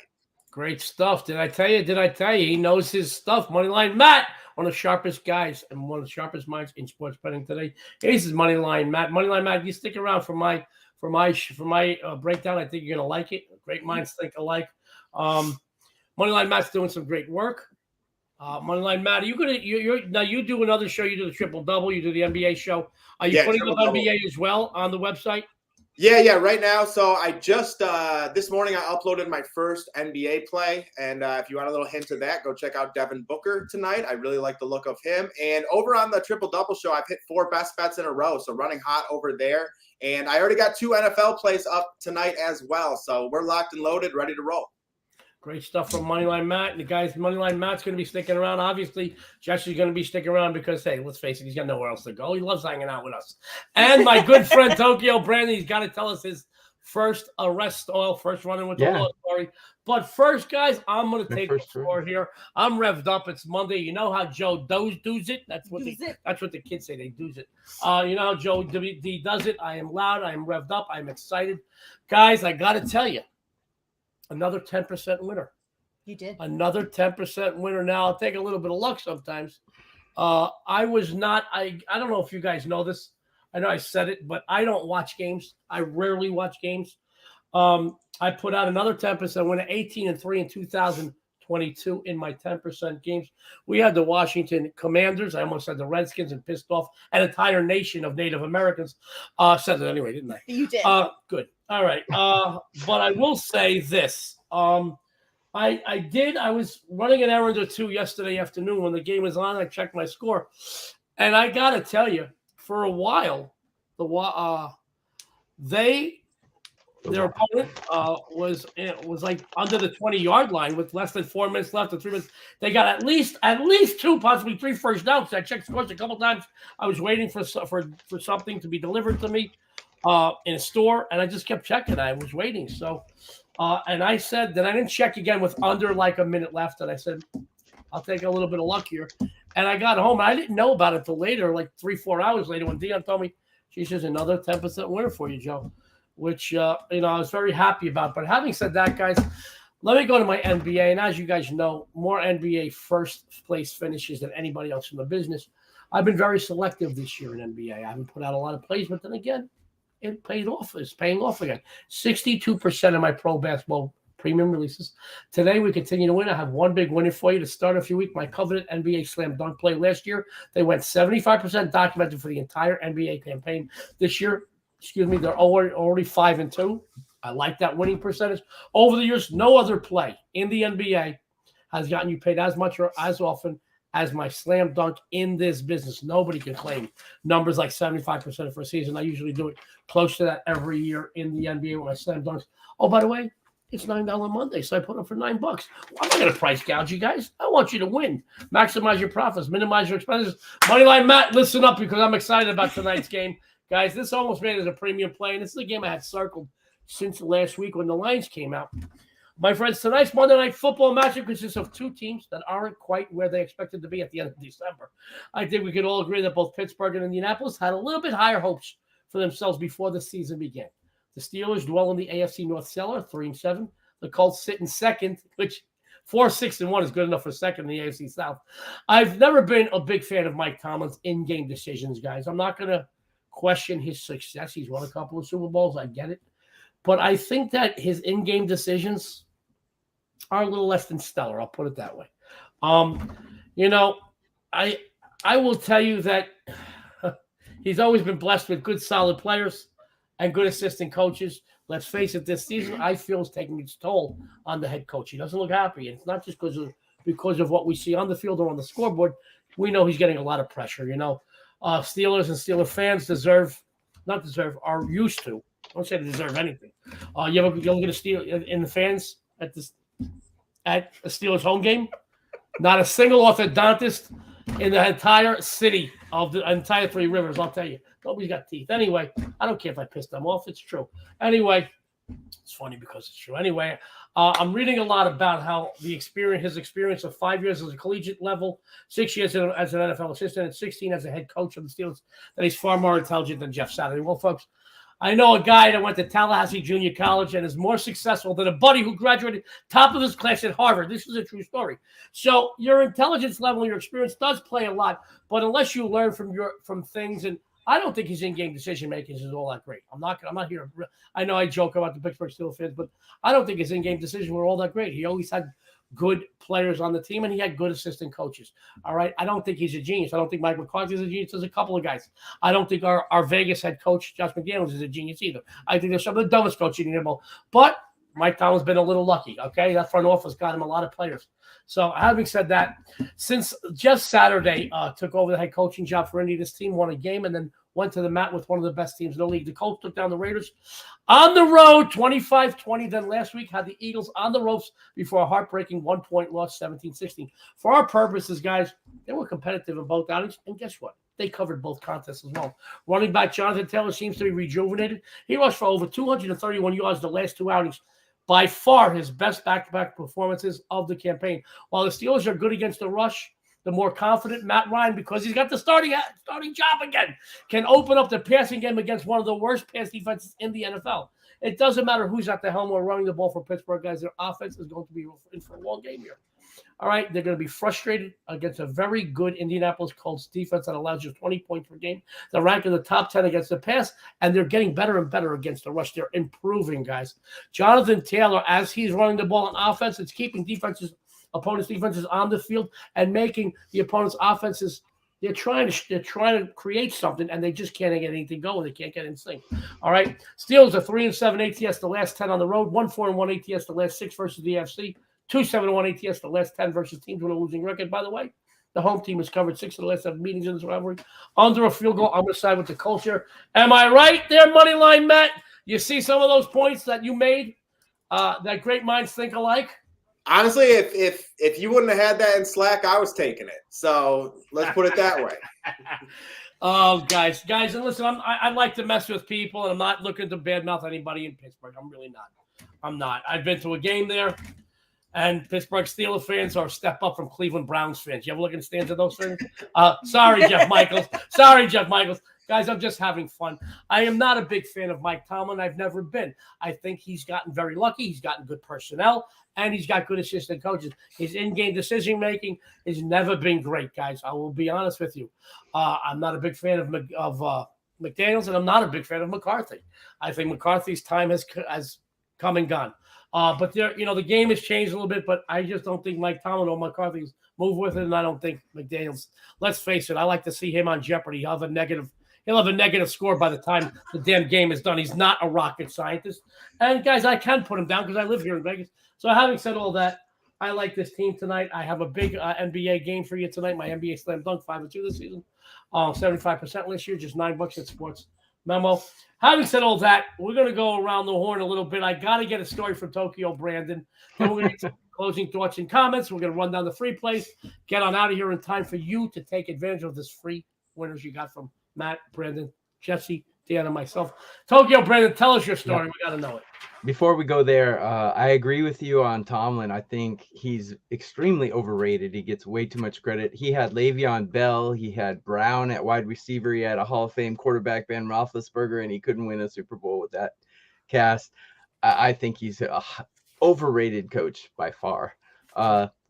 Great stuff. Did I tell you? He knows his stuff. Moneyline Matt, one of the sharpest guys and one of the sharpest minds in sports betting today. Here's his Moneyline Matt. Moneyline Matt, you stick around for my breakdown. I think you're gonna like it. Great minds think alike. Moneyline Matt's doing some great work. Moneyline Matt, are you gonna now you do another show? You do the triple double. You do the NBA show. Are you putting up NBA as well on the website? Yeah, right now. So I just, this morning I uploaded my first NBA play. And if you want a little hint of that, go check out Devin Booker tonight. I really like the look of him. And over on the Triple Double show, I've hit 4 best bets in a row. So running hot over there. And I already got 2 NFL plays up tonight as well. So we're locked and loaded, ready to roll. Great stuff from Moneyline Matt. And the guys, Moneyline Matt's going to be sticking around. Obviously, Jesse's going to be sticking around because, hey, let's face it, he's got nowhere else to go. He loves hanging out with us. And my good friend Tokyo Brandon, he's got to tell us his first first run-in with the law story. But first, guys, I'm going to take the floor here. I'm revved up. It's Monday. You know how Joe does it? That's what the kids say. They does it. You know how Joe D does it. I am loud. I am revved up. I'm excited. Guys, I got to tell you, another 10% winner. You did. Another 10% winner. Now, I'll take a little bit of luck sometimes. I don't know if you guys know this. I know I said it, but I don't watch games. I rarely watch games. I put out another 10% winner, 18-3 in 2022 in my 10% games. We had the Washington Commanders. I almost said the Redskins and pissed off an entire nation of Native Americans. Said it anyway, didn't I? You did. Good. All right. But I will say this. I was running an errand or 2 yesterday afternoon when the game was on. I checked my score. And I got to tell you, for a while, their opponent was like under the 20-yard line with less than 4 minutes left or 3 minutes. They got at least 2, possibly 3 first downs. I checked scores a couple times. I was waiting for something to be delivered to me in a store, and I just kept checking. I was waiting. So, and I said that I didn't check again with under like a minute left. And I said, I'll take a little bit of luck here. And I got home. I didn't know about it till later, like 3-4 hours later, when Dionne told me, she says, another 10% winner for you, Joe, which, I was very happy about. But having said that, guys, Let me go to my NBA. And as you guys know, more NBA first place finishes than anybody else in the business. I've been very selective this year in NBA. I haven't put out a lot of plays, but then again, it paid off. It's paying off again. 62% of my pro basketball premium releases. Today, we continue to win. I have one big winner for you to start off your week. My coveted NBA slam dunk play last year, they went 75% documented for the entire NBA campaign. This year, they're already 5-2. I like that winning percentage. Over the years, no other play in the NBA has gotten you paid as much or as often as my slam dunk in this business. Nobody can claim numbers like 75% for a season. I usually do it close to that every year in the NBA with my slam dunks. Oh, by the way, it's $9 Monday, so I put them for $9. I'm not going to price gouge you guys. I want you to win. Maximize your profits, minimize your expenses. Moneyline Matt, listen up because I'm excited about tonight's game. Guys, this almost made it as a premium play, and this is a game I had circled since last week when the lines came out. My friends, tonight's Monday Night Football matchup consists of two teams that aren't quite where they expected to be at the end of December. I think we could all agree that both Pittsburgh and Indianapolis had a little bit higher hopes for themselves before the season began. The Steelers dwell in the AFC North cellar, 3-7. The Colts sit in second, which 4-6-1 is good enough for second in the AFC South. I've never been a big fan of Mike Tomlin's in-game decisions, guys. I'm not going to question his success. He's won a couple of Super Bowls. I get it. But I think that his in-game decisions are a little less than stellar. I'll put it that way. I will tell you that he's always been blessed with good, solid players and good assistant coaches. Let's face it, this season, I feel, is taking its toll on the head coach. He doesn't look happy. And it's not just because of what we see on the field or on the scoreboard. We know he's getting a lot of pressure. Steelers and Steeler fans are used to. I don't say they deserve anything. You look at a Steelers in the fans at a Steelers home game. Not a single orthodontist in the entire city of the entire Three Rivers. I'll tell you, nobody's got teeth. Anyway, I don't care if I piss them off. It's true. Anyway, it's funny because it's true. Anyway, I'm reading a lot about how his experience of 5 years as a collegiate level, 6 years as an NFL assistant, and 16 as a head coach of the Steelers, that he's far more intelligent than Jeff Saturday. Well, folks, I know a guy that went to Tallahassee Junior College and is more successful than a buddy who graduated top of his class at Harvard. This is a true story. So your intelligence level, your experience does play a lot, but unless you learn from things, and I don't think his in-game decision making is all that great. I'm not here. I know I joke about the Pittsburgh Steelers fans, but I don't think his in-game decisions were all that great. He always had good players on the team, and he had good assistant coaches. All right. I don't think he's a genius. I don't think Mike McCarthy is a genius. There's a couple of guys. I don't think our Vegas head coach, Josh McDaniels, is a genius either. I think there's some of the dumbest coaching in the ball. But Mike Tomlin's been a little lucky. Okay. That front office got him a lot of players. So having said that, since Jeff Saturday took over the head coaching job for Indy, this team won a game and then went to the mat with one of the best teams in the league. The Colts took down the Raiders on the road, 25-20. Then last week had the Eagles on the ropes before a heartbreaking 1-point loss, 17-16. For our purposes, guys, they were competitive in both outings. And guess what? They covered both contests as well. Running back Jonathan Taylor seems to be rejuvenated. He rushed for over 231 yards the last two outings. By far his best back-to-back performances of the campaign. While the Steelers are good against the rush, the more confident Matt Ryan, because he's got the starting job again, can open up the passing game against one of the worst pass defenses in the NFL. It doesn't matter who's at the helm or running the ball for Pittsburgh, guys. Their offense is going to be in for a long game here. All right, they're going to be frustrated against a very good Indianapolis Colts defense that allows you 20 points per game. They're ranked in the top 10 against the pass, and they're getting better and better against the rush. They're improving, guys. Jonathan Taylor, as he's running the ball on offense, it's keeping opponents' defenses on the field and making the opponents' offenses. They're trying to create something, and they just can't get anything going. They can't get in sync. All right, Steelers are 3-7 ATS the last 10 on the road, 1-4-1 ATS the last 6 versus the AFC. 2-7-1 ATS the last 10 versus teams with a losing record, by the way. The home team has covered 6 of the last 7 meetings in this rivalry. Under a field goal, I'm going to side with the culture. Am I right there, Moneyline Matt? You see some of those points that you made that great minds think alike? Honestly, if you wouldn't have had that in Slack, I was taking it. So let's put it that way. Oh, guys, and listen, I like to mess with people, and I'm not looking to badmouth anybody in Pittsburgh. I'm really not. I'm not. I've been to a game there. And Pittsburgh Steelers fans are a step up from Cleveland Browns fans. You ever look at the stands of those fans? Sorry, Jeff Michaels. Guys, I'm just having fun. I am not a big fan of Mike Tomlin. I've never been. I think he's gotten very lucky. He's gotten good personnel, and he's got good assistant coaches. His in-game decision-making has never been great, guys. I will be honest with you. I'm not a big fan of McDaniels, and I'm not a big fan of McCarthy. I think McCarthy's time has come and gone. But the game has changed a little bit, but I just don't think Mike Tomlin or McCarthy's move with it, and I don't think McDaniels. Let's face it, I like to see him on Jeopardy. He'll have a negative score by the time the damn game is done. He's not a rocket scientist. And guys, I can put him down because I live here in Vegas. So having said all that, I like this team tonight. I have a big NBA game for you tonight. My NBA slam dunk 5-2 this season. 75% this year, just $9 at SportsMemo. Having said all that, we're going to go around the horn a little bit. I got to get a story from Tokyo Brandon. Then we're going to get some closing thoughts and comments. We're going to run down the free plays, get on out of here in time for you to take advantage of this free winners you got from Matt, Brandon, Jesse, Dionne, and myself. Tokyo Brandon, tell us your story. We got to know it. Before we go there, I agree with you on Tomlin. I think he's extremely overrated. He gets way too much credit. He had Le'Veon Bell. He had Brown at wide receiver. He had a Hall of Fame quarterback, Ben Roethlisberger, and he couldn't win a Super Bowl with that cast. I think he's an overrated coach by far.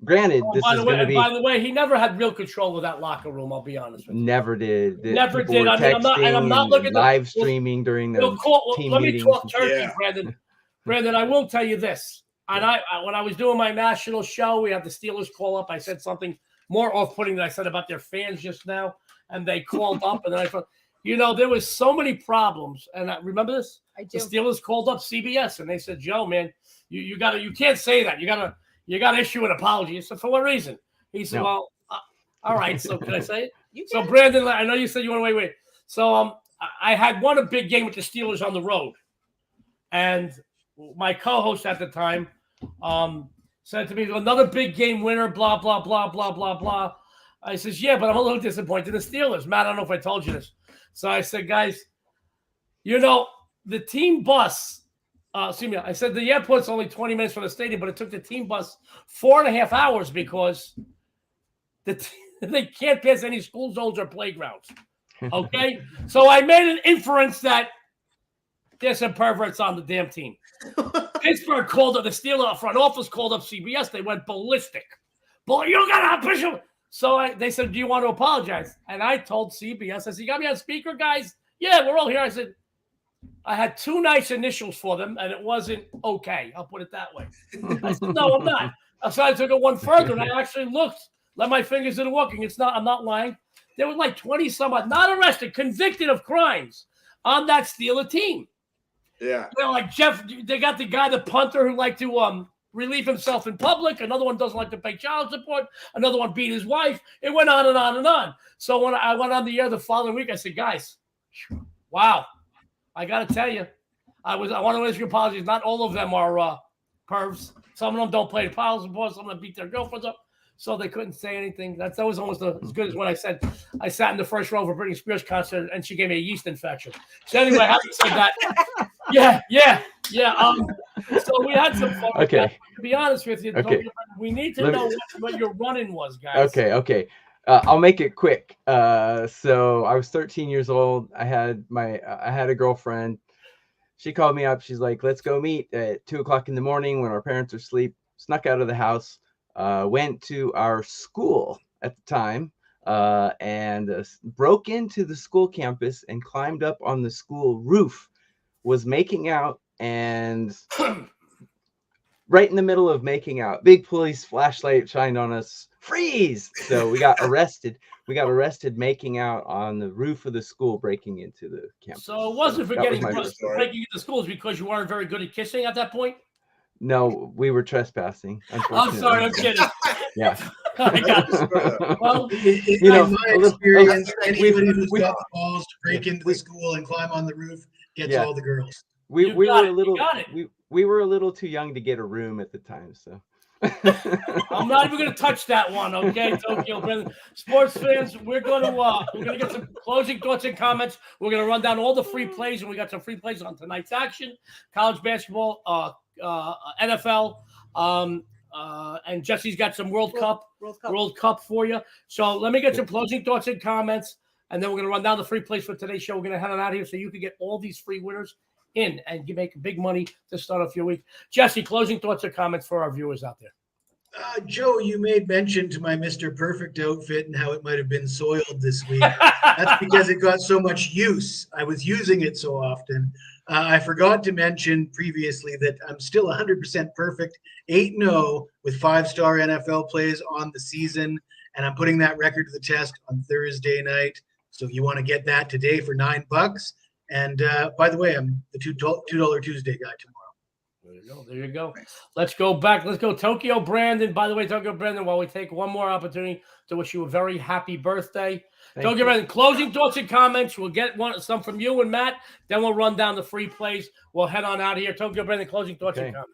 Granted, this is going to be. By the way, he never had real control of that locker room. I'll be honest with you. Never did. Never did. I mean, I'm not looking at live streaming during the team let meetings. me talk turkey, Brandon. Brandon, I will tell you this. And when I was doing my national show, we had the Steelers call up. I said something more off-putting than I said about their fans just now, and they called up, and then I thought, there was so many problems. And remember this? I do. The Steelers called up CBS, and they said, Joe, man, you can't say that. You gotta issue an apology. I said, for what reason? He said, well, all right. So can I say it? So Brandon, I know you said you want to wait. So I had won a big game with the Steelers on the road, and my co-host at the time said to me, another big game winner, blah, blah, blah, blah, blah, blah. I says, yeah, but I'm a little disappointed in the Steelers. Matt, I don't know if I told you this. So I said, guys, the team bus, I said the airport's only 20 minutes from the stadium, but it took the team bus 4.5 hours because they can't pass any school zones or playgrounds. Okay? So I made an inference that there's some perverts on the damn team. Pittsburgh called up, the Steelers front office called up CBS. They went ballistic. Boy, you got to push them. So they said, do you want to apologize? And I told CBS, I said, you got me on speaker, guys? Yeah, we're all here. I said, I had 2 nice initials for them, and it wasn't okay. I'll put it that way. I said, no, I'm not. So I took it one further, and I actually looked, let my fingers do the walking. I'm not lying. There were like 20 some odd, not arrested, convicted of crimes on that Steeler team. Yeah. Like Jeff, they got the guy, the punter, who liked to relieve himself in public. Another one doesn't like to pay child support. Another one beat his wife. It went on and on and on. So when I went on the air the following week, I said, guys, wow, I got to tell you, I want to issue apologies. Not all of them are pervs. Some of them don't play the child support. Some of them beat their girlfriends up. So they couldn't say anything. That was almost as good as when I said I sat in the first row of a Britney Spears concert and she gave me a yeast infection. So anyway, having said that, yeah. So we had some fun. Okay. To be honest with you, we need to know what your run-in was, guys. Okay. I'll make it quick. So I was 13 years old. I had a girlfriend. She called me up. She's like, let's go meet at 2:00 in the morning when our parents are asleep. Snuck out of the house. Went to our school at the time and broke into the school campus and climbed up on the school roof, was making out, and right in the middle of making out, big police flashlight shined on us. Freeze! So we got arrested. Making out on the roof of the school, breaking into the campus. So it wasn't for breaking into schools because you weren't very good at kissing at that point? No, we were trespassing. I'm sorry, I'm kidding. Yeah. I got it. Well, in my experience, anybody who's got the balls to break into the school and climb on the roof gets all the girls. We were a little too young to get a room at the time, so. I'm not even going to touch that one, okay, Tokyo Brandon. Sports fans, we're going to get some closing thoughts and comments. We're going to run down all the free plays, and we got some free plays on tonight's action, college basketball, NFL, and Jesse's got some World Cup for you. So let me get some closing thoughts and comments. And then we're going to run down the free plays for today's show. We're going to head on out here so you can get all these free winners in and you make big money to start off your week. Jesse, closing thoughts or comments for our viewers out there? Joe, you made mention to my Mr. Perfect outfit and how it might have been soiled this week. That's because it got so much use. I was using it so often. I forgot to mention previously that I'm still 100% perfect, 8-0 with 5-star NFL plays on the season, and I'm putting that record to the test on Thursday night. So if you want to get that today for $9. And by the way, I'm the $2 Tuesday guy tomorrow. There you go. Let's go back. Let's go Tokyo Brandon. By the way, Tokyo Brandon, while we take one more opportunity to wish you a very happy birthday. Tokyo Brandon, closing thoughts and comments. We'll get some from you and Matt. Then we'll run down the free plays. We'll head on out of here. Tokyo Brandon, closing thoughts and comments.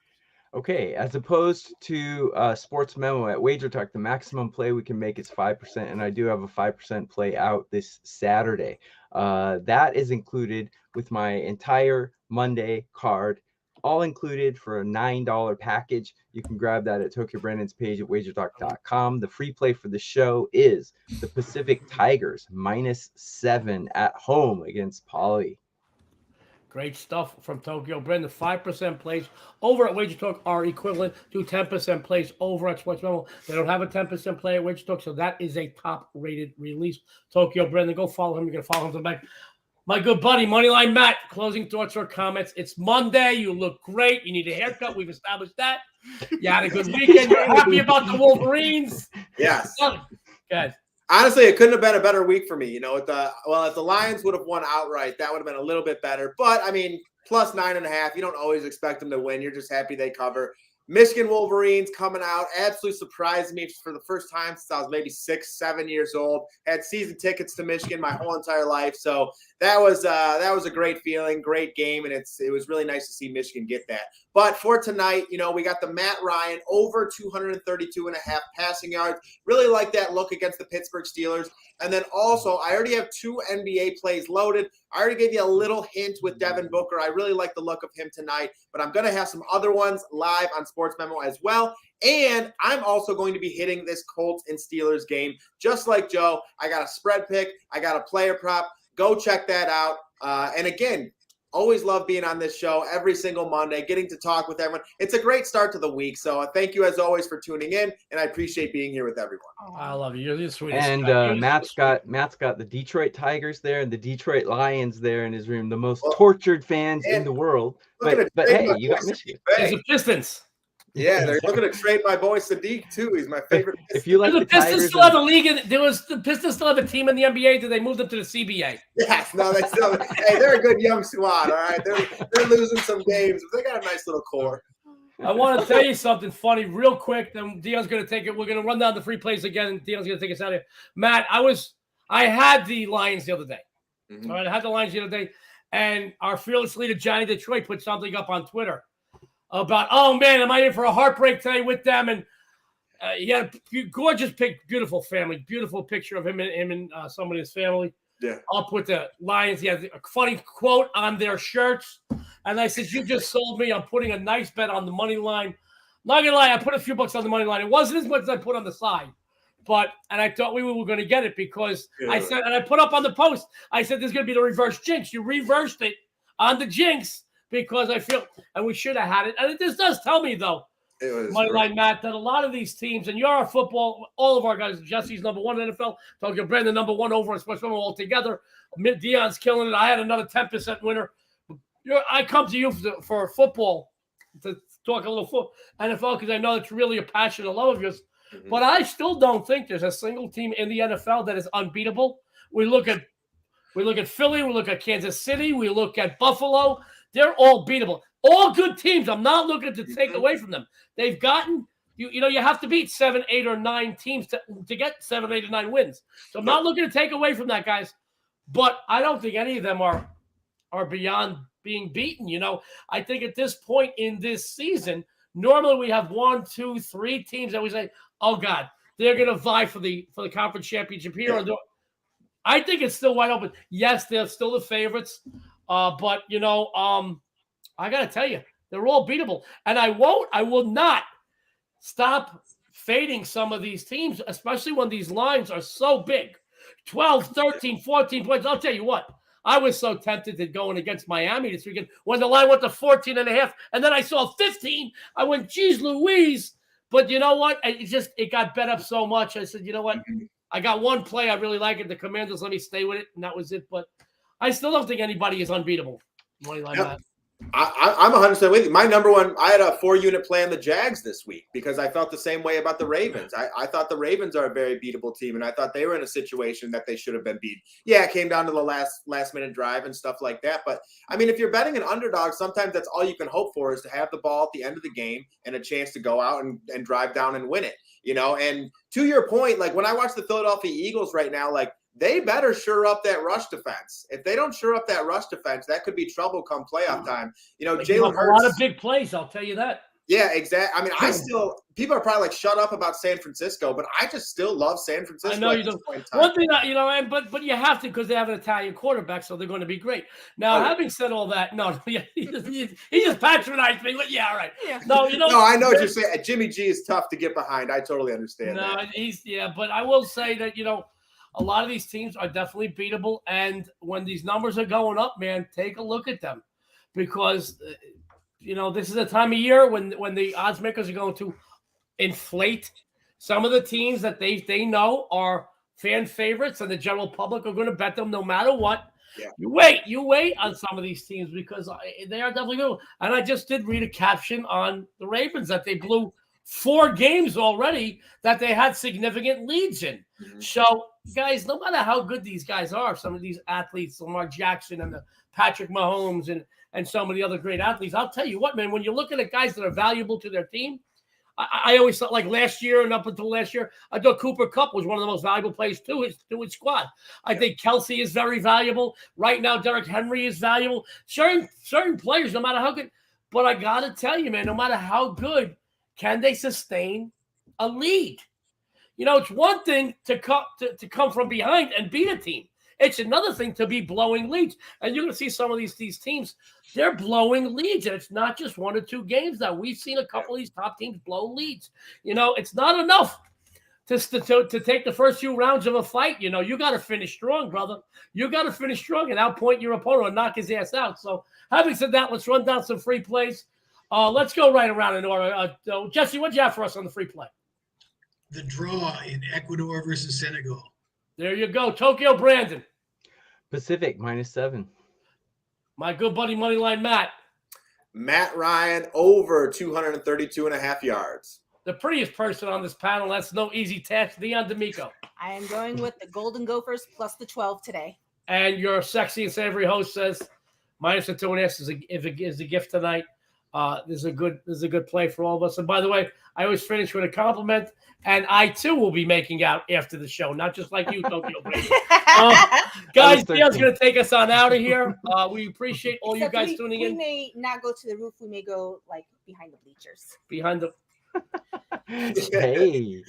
Okay, as opposed to SportsMemo at WagerTalk, the maximum play we can make is 5%, and I do have a 5% play out this Saturday. That is included with my entire Monday card, all included for a $9 package. You can grab that at Tokyo Brandon's page at WagerTalk.com. The free play for the show is the Pacific Tigers -7 at home against Poly. Great stuff from Tokyo Brandon. 5% plays over at WagerTalk are equivalent to 10% plays over at SportsMemo. They don't have a 10% play at WagerTalk, so that is a top-rated release. Tokyo Brandon, go follow him. You're going to follow him to the back. My good buddy, Moneyline Matt, closing thoughts or comments. It's Monday. You look great. You need a haircut. We've established that. You had a good weekend. You're happy about the Wolverines. Yes. Guys. Honestly, it couldn't have been a better week for me. You know, if the Lions would have won outright, that would have been a little bit better. But, I mean, plus 9.5, you don't always expect them to win. You're just happy they cover. Michigan Wolverines coming out absolutely surprised me for the first time since I was maybe 6, 7 years old. Had season tickets to Michigan my whole entire life, so that was a great feeling, great game, and it was really nice to see Michigan get that. But for tonight, you know, we got the Matt Ryan over 232.5 passing yards. Really like that look against the Pittsburgh Steelers. And then also, I already have 2 NBA plays loaded. I already gave you a little hint with Devin Booker. I really like the look of him tonight, but I'm going to have some other ones live on SportsMemo as well. And I'm also going to be hitting this Colts and Steelers game. Just like Joe, I got a spread pick. I got a player prop. Go check that out. And again, always love being on this show every single Monday, getting to talk with everyone. It's a great start to the week. So thank you as always for tuning in, and I appreciate being here with everyone. I love you. You're the sweetest. And Matt's got the Detroit Tigers there and the Detroit Lions there in his room, the most tortured fans in the world. But hey, you got Michigan. He's the Pistons. Yeah, they're looking to trade my boy Sadiq too. He's my favorite. If you like the Pistons still have a league. The Pistons still have a team in the NBA. Did they move them to the CBA? Yes, no, they still. Hey, they're a good young squad. All right, they're losing some games, but they got a nice little core. I want to tell you something funny real quick. Then Dion's going to take it. We're going to run down the free plays again, and Dion's going to take us out of here. Matt, I had the Lions the other day. Mm-hmm. All right, I had the Lions the other day, and our fearless leader Johnny Detroit put something up on Twitter about, oh man, am I in for a heartbreak today with them? And he had a gorgeous beautiful family, beautiful picture of him and somebody in his family. Yeah. Up with the Lions. He had a funny quote on their shirts. And I said, you just sold me. I'm putting a nice bet on the money line. Not going to lie, I put a few bucks on the money line. It wasn't as much as I put on the side. And I thought we were going to get it because I said, and I put up on the post, I said, there's going to be the reverse jinx. You reversed it on the jinx. Because I feel, and we should have had it. And this does tell me, though, Moneyline Matt, that a lot of these teams, and you're our football, all of our guys, Jesse's number 1 in NFL, Tokyo Brandon number 1 over on SportsMemo all together. Dion's killing it. I had another 10% winner. I come to you for football to talk a little NFL because I know it's really a passion and love of yours. Mm-hmm. But I still don't think there's a single team in the NFL that is unbeatable. We look at Philly, we look at Kansas City, we look at Buffalo. They're all beatable. All good teams. I'm not looking to take away from them. They've gotten, you have to beat 7, 8, or 9 teams to get 7, 8, or 9 wins. So I'm not looking to take away from that, guys. But I don't think any of them are beyond being beaten. I think at this point in this season, normally we have 1, 2, 3 teams that we say, oh God, they're going to vie for the conference championship here. Yeah. I think it's still wide open. Yes, they're still the favorites. But I got to tell you, they're all beatable. And I will not stop fading some of these teams, especially when these lines are so big. 12, 13, 14 points. I'll tell you what. I was so tempted to going against Miami this weekend when the line went to 14.5, and then I saw 15. I went, geez Louise. But you know what? It got bet up so much. I said, you know what? I got one play. I really like it. The Commanders let me stay with it, and that was it. But I still don't think anybody is unbeatable. Moneyline Matt. I'm 100% with you. My number one, I had a 4-unit play on the Jags this week because I felt the same way about the Ravens. I thought the Ravens are a very beatable team, and I thought they were in a situation that they should have been beat. Yeah, it came down to the last minute drive and stuff like that. But, I mean, if you're betting an underdog, sometimes that's all you can hope for is to have the ball at the end of the game and a chance to go out and drive down and win it. And to your point, like when I watch the Philadelphia Eagles right now, like, they better shore up that rush defense. If they don't shore up that rush defense, that could be trouble come playoff time. Jalen Hurts. A lot of big plays, I'll tell you that. Yeah, exactly. I mean, people are probably like, shut up about San Francisco, but I just still love San Francisco. I know you don't. One thing, but you have to because they have an Italian quarterback, so they're going to be great. Now, having said all that, no, he just patronized me. But yeah, all right. Yeah. No, No, I know what you're saying. Jimmy G is tough to get behind. I totally understand that. No, but I will say that, a lot of these teams are definitely beatable. And when these numbers are going up, man, take a look at them because, this is a time of year when the odds makers are going to inflate some of the teams that they know are fan favorites and the general public are going to bet them no matter what. Yeah. You wait on some of these teams because they are definitely good. And I just did read a caption on the Ravens that they blew 4 games already that they had significant leads in. Mm-hmm. So, guys, no matter how good these guys are, some of these athletes, Lamar Jackson and the Patrick Mahomes and some of the other great athletes, I'll tell you what, man, when you're looking at guys that are valuable to their team, I always thought, like last year and up until last year, I thought Cooper Kupp was one of the most valuable players to his squad. I think Kelsey is very valuable. Right now, Derrick Henry is valuable. Certain players, no matter how good, but I got to tell you, man, no matter how good, can they sustain a lead? It's one thing to come from behind and beat a team. It's another thing to be blowing leads. And you're going to see some of these teams, they're blowing leads. And it's not just 1 or 2 games now. We've seen a couple of these top teams blow leads. It's not enough to take the first few rounds of a fight. You got to finish strong, brother. You got to finish strong and outpoint your opponent or knock his ass out. So having said that, let's run down some free plays. Let's go right around in order. Jesse, what'd you have for us on the free play? The draw in Ecuador versus Senegal. There you go. Tokyo, Brandon. Pacific, -7. My good buddy, Moneyline Matt. Matt Ryan, over 232.5 yards. The prettiest person on this panel. That's no easy task. Dionne and D'Amico. I am going with the Golden Gophers plus the 12 today. And your sexy and savory host says -2.5 is a gift tonight. This is a good play for all of us. And by the way, I always finish with a compliment, and I too will be making out after the show, not just like you, Tokyo Brady. Guys, Dion's going to take us on out of here. We appreciate all you guys tuning in. We may not go to the roof. We may go like behind the bleachers. Behind the. Hey.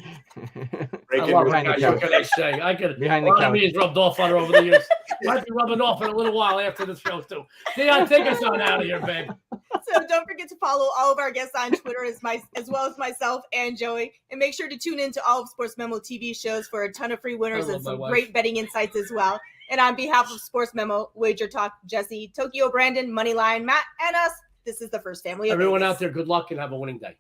I love behind the couch. What can I say? I could. Behind the couch. Me has rubbed off on her over the years. Might be rubbing off in a little while after the show too. Dionne, take us on out of here, babe. So don't forget to follow all of our guests on Twitter as well as myself and Joey. And make sure to tune in to all of SportsMemo TV shows for a ton of free winners and some great betting insights as well. And on behalf of SportsMemo, WagerTalk, Jesse, Tokyo, Brandon, Moneyline, Matt, and us, this is the First Family. Everyone out there, good luck and have a winning day.